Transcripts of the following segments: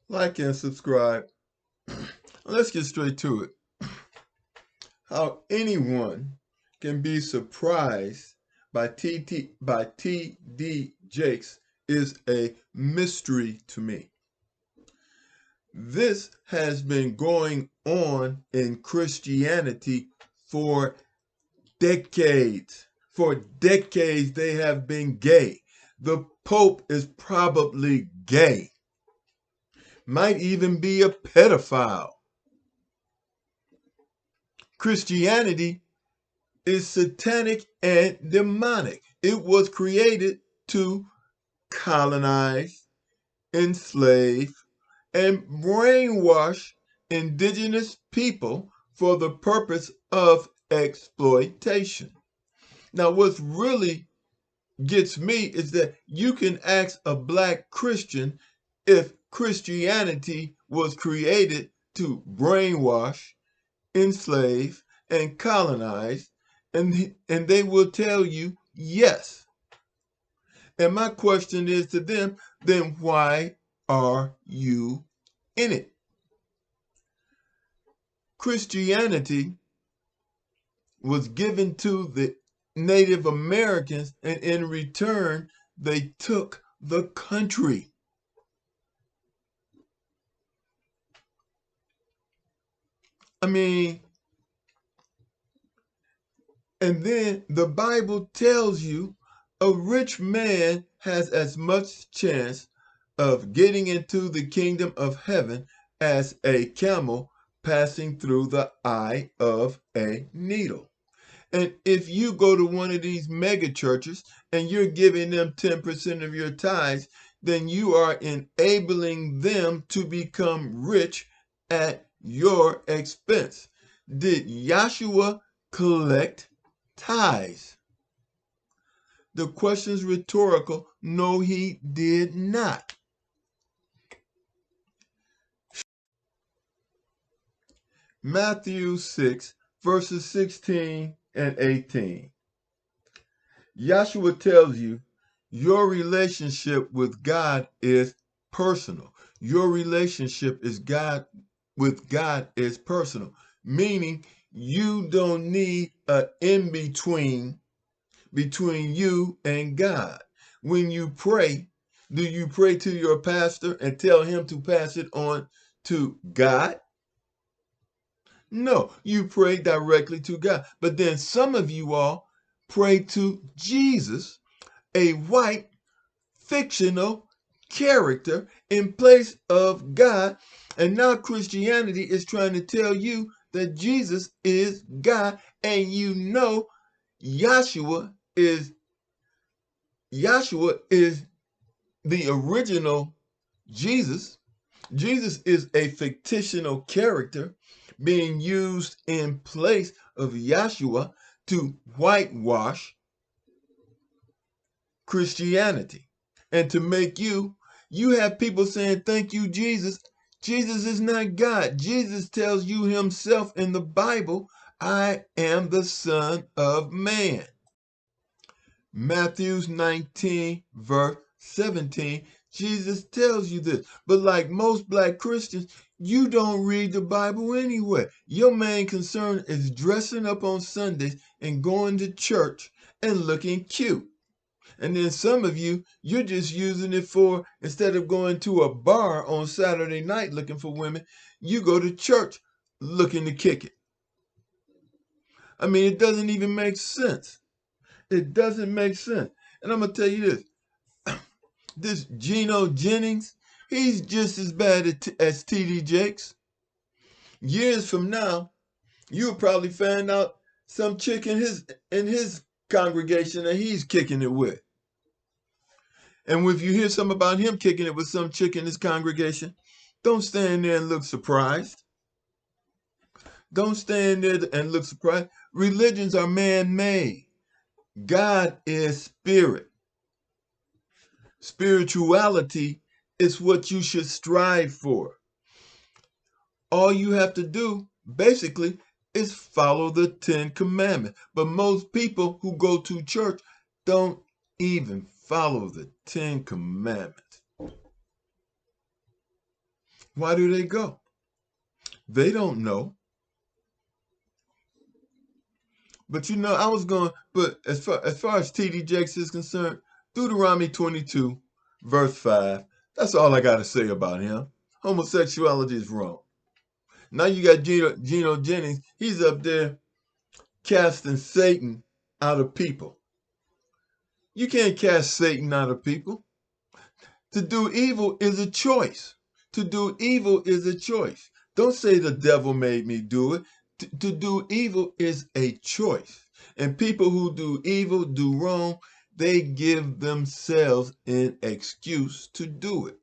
Like and subscribe. Let's get straight to it. How anyone can be surprised by T.D Jakes is a mystery to me. This has been going on in Christianity for decades. For decades, they have been gay. The Pope is probably gay, might even be a pedophile. Christianity is satanic and demonic. It was created to colonize, enslave, and brainwash indigenous people for the purpose of exploitation. Now, what really gets me is that you can ask a black Christian if Christianity was created to brainwash, enslave, and colonize, and they will tell you yes. And my question is to them, then why are you in it? Christianity was given to the Native Americans, and in return, they took the country. I mean, and then the Bible tells you a rich man has as much chance of getting into the kingdom of heaven as a camel passing through the eye of a needle. And if you go to one of these mega churches and you're giving them 10% of your tithes, then you are enabling them to become rich at your expense. Did Yashua collect tithes? The question's rhetorical. No, he did not. Matthew 6, verses 16 and 18. Yashua tells you your relationship with God is personal. Your relationship with God is personal, meaning you don't need an in-between between you and God. When you pray, do you pray to your pastor and tell him to pass it on to God? No, you pray directly to God. But then some of you all pray to Jesus, a white fictional character, in place of God. And now Christianity is trying to tell you that Jesus is God, and you know Yashua is the original Jesus. Jesus is a fictional character being used in place of Yashua to whitewash Christianity and to make you have people saying, thank you, Jesus. Jesus is not God. Jesus tells you himself in the Bible, I am the Son of Man. Matthew 19, verse 17, Jesus tells you this. But like most black Christians, you don't read the Bible anyway. Your main concern is dressing up on Sundays and going to church and looking cute. And then some of you're just using it for, instead of going to a bar on Saturday night looking for women, you go to church looking to kick it. I mean, it doesn't even make sense. It doesn't make sense. And I'm going to tell you this. This Geno Jennings, he's just as bad as T.D Jakes. Years from now, you'll probably find out some chick in his congregation that he's kicking it with. And if you hear something about him kicking it with some chick in his congregation, don't stand there and look surprised. Don't stand there and look surprised. Religions are man-made. God is spirit. Spirituality is what you should strive for. All you have to do, basically, is follow the 10 Commandments. But most people who go to church don't even follow the 10 Commandments. Why do they go? They don't know. But I was going, but as far as T.D Jakes is concerned, Deuteronomy 22, verse 5, that's all I got to say about him. Homosexuality is wrong. Now you got Geno Jennings. He's up there casting Satan out of people. You can't cast Satan out of people. To do evil is a choice. To do evil is a choice. Don't say the devil made me do it. To do evil is a choice. And people who do evil, do wrong, they give themselves an excuse to do it.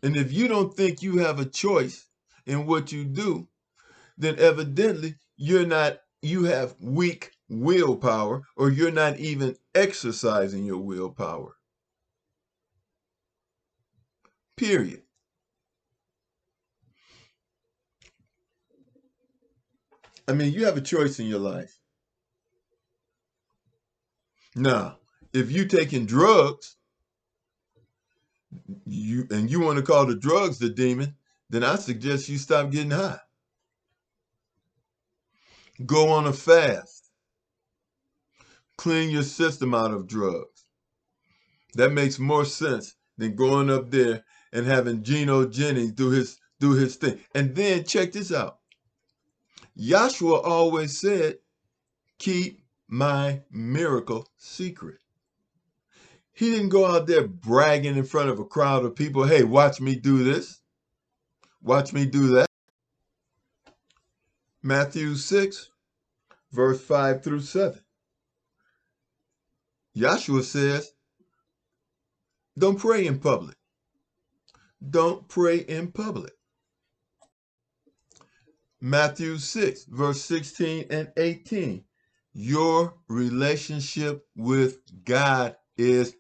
And if you don't think you have a choice in what you do, then evidently you have weak willpower, or you're not even exercising your willpower. Period. I mean, you have a choice in your life. Now, if you taking drugs, you want to call the drugs the demon, then I suggest you stop getting high. Go on a fast. Clean your system out of drugs. That makes more sense than going up there and having Geno Jennings do his thing. And then check this out. Yashua always said, keep my miracle secret. He didn't go out there bragging in front of a crowd of people, hey, watch me do this. Watch me do that. Matthew 6, verse 5 through 7. Yashua says, don't pray in public. Don't pray in public. Matthew 6, verse 16 and 18. Your relationship with God is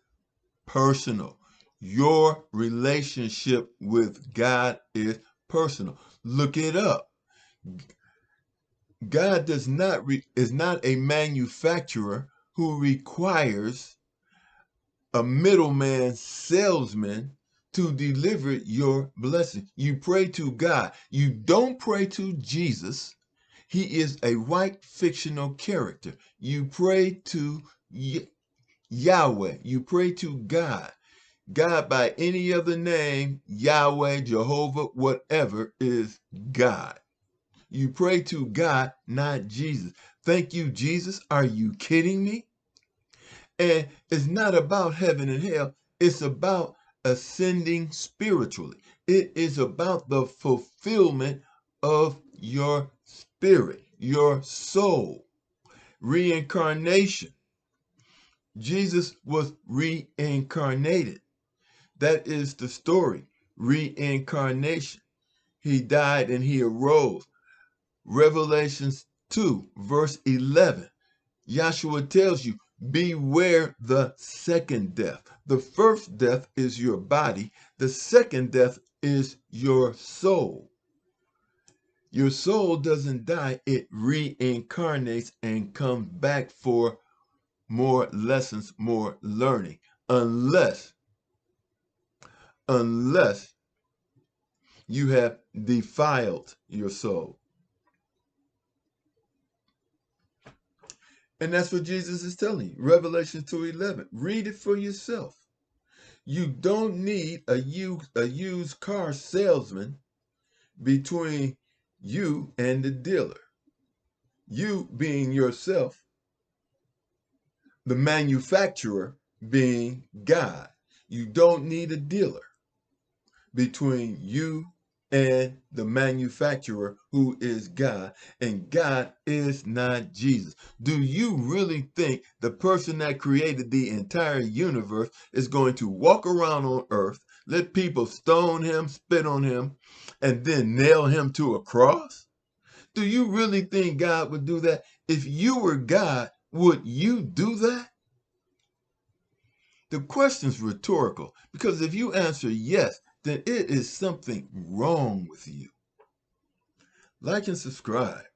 personal. Your relationship with God is personal. Look it up. God is not a manufacturer who requires a middleman salesman to deliver your blessing. You pray to God. You don't pray to Jesus. He is a white fictional character. You pray to Yahweh. You pray to God. God by any other name, Yahweh, Jehovah, whatever, is God. You pray to God, not Jesus. Thank you, Jesus. Are you kidding me? And it's not about heaven and hell. It's about ascending spiritually. It is about the fulfillment of your spirit, your soul. Reincarnation. Jesus was reincarnated. That is the story. Reincarnation. He died and he arose. Revelations 2, verse 11. Yashua tells you, beware the second death. The first death is your body. The second death is your soul. Your soul doesn't die. It reincarnates and comes back for more lessons, more learning. Unless you have defiled your soul. And that's what Jesus is telling you. Revelation 2:11. Read it for yourself. You don't need a used car salesman between you and the dealer. You being yourself, the manufacturer being God. You don't need a dealer between you and the manufacturer, who is God, and God is not Jesus. Do you really think the person that created the entire universe is going to walk around on earth, let people stone him, spit on him, and then nail him to a cross? Do you really think God would do that? If you were God, would you do that? The question's rhetorical, because if you answer yes, then it is something wrong with you. Like and subscribe.